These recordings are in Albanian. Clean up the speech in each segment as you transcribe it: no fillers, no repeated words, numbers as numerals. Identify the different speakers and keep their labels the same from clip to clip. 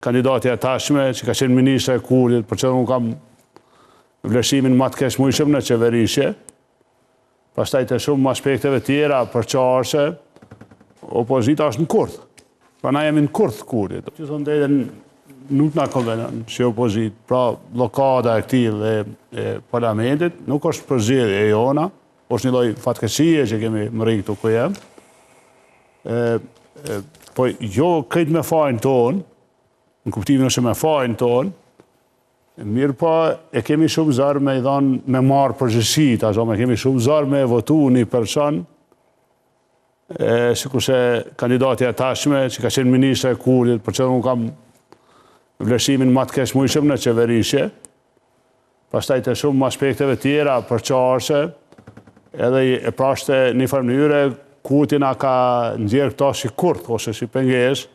Speaker 1: kandidati e tashme, që ka qenë ministra e Kurdit, për që unë kam vleshimin më të keshmujshëm në qeverisje, pastaj të shumë aspekteve tjera përqarëse, opozita është në Kurd. Pra na jemi në Kurd Kurdit. Që thonë dhejden nuk nga konvenon që opozit, pra blokada e këtij dhe parlamentit, nuk është përzgjedhje e jona, është një lloj fatkeqësie që kemi mërri këtu ku jem. Po jo krejt me fajin tonë, në kuptimin është me fajin tonë, mirë po e kemi shumë zarë me i dhanë me marë përgjësit, me kemi shumë zarë me votu një person, si kurse kandidati e tashme, që ka qenë ministra e Kurdit, për që unë kam vleshimin më të keshmujshëm në qeverisje, pastaj të shumë aspekteve tjera përqarëse, edhe e prashte një farë mënyre, Kurtina ka nxjerrë këto si Kurd, ose si pengesë,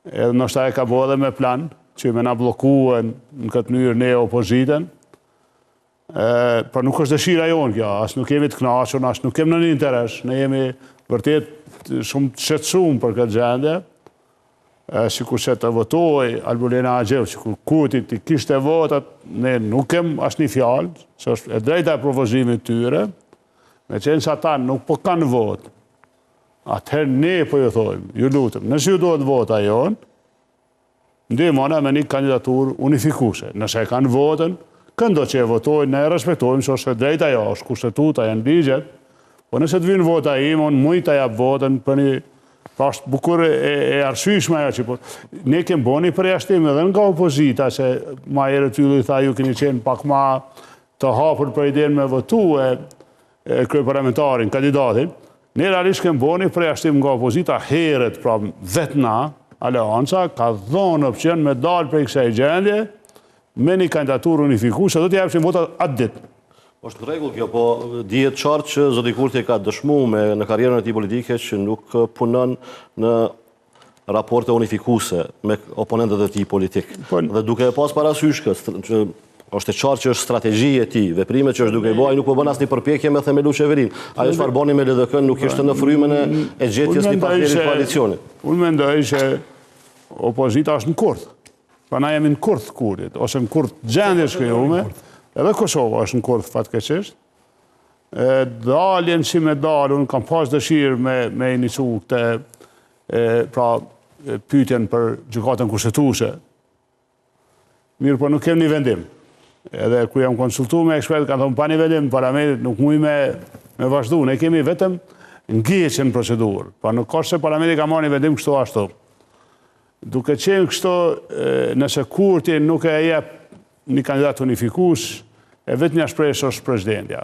Speaker 1: edhe nështë e ka bo edhe me plan, që me na blokuën në këtë mënyrë ne opozitën, për nuk është dëshira jonë kjo, asë nuk jemi të knaqur, asë nuk kemi në një interes, ne jemi vërtet shumë të shqetësuar për këtë gjendje, si kur që të votoj Albulena Agjev, që kur Kurtit i kishte votat, ne nuk kem asë një fjalë, që është e drejta e propozimit tyre, me qenë që ata nuk po kanë vot, atëherë ne po ju thojmë, ju lutëm, nëse ju duhet vota jonë, ndihmona me një kandidatur unifikuse. Nëse e kanë votën, këndo që e votojnë, ne e respektojmë, që është e drejta jo, është kushtetuta, janë ligjet, po nëse të vinë vota ime, unë mujtë të japë votën për një pashtë bukur e arsyshme ajo që po. Ne kemë bo një përjashtim edhe nga opozita, që ma ere t'yllu i tha ju keni qenë pak ma të hapur për idenë me votu e kryeparlamentarin, kandidatin. Ne realisht kemë bo një përjashtim nga opozita heret, pra vetna, Aleanca, ka dhonë opcion me dalë për i kësaj gjendje, me një kandidatur unifikuse, do t'jepshin votat atë ditë.
Speaker 2: Është në rregull kjo, po dihet qartë që zoti Kurti ka dëshmuar në karrierën e tij politike që nuk punon në raporte unifikuse me oponentët e tij politik. Dhe duke pas parasysh që është e qartë që është strategji e tij, veprimet që është duke i bëj, nuk po bën asnjë përpjekje me themelu qeverinë. Ajo çfarë boni me LDK nuk ishte në frymën e gjetjes një partneri koalicionit.
Speaker 1: Unë mendoj që opozita është në Kurd. Pra na jemi në Kurd Kurdit, ose në Kurd gjendje shkrijume. Edhe Kosova është në Kurd fatkeqësisht. Daljen si me dalë, unë kam pas dëshirë me inicu këtë pyetjen për gjykatën kushtetuese. Mirë, po nuk kem një vendim. Edhe ku jam konsultu me ekspertë, kanë thonë pa një vendim, parlamentit nuk muj me vazhdu. Ne kemi vetëm ngjeqen procedurë. Pa nuk ka se parlamentit ka marrë një vendim kështu ashtu. Duke qenë kështu, nëse Kurti nuk e jep një kandidat unifikus, e vetë një shpresë është presidentja.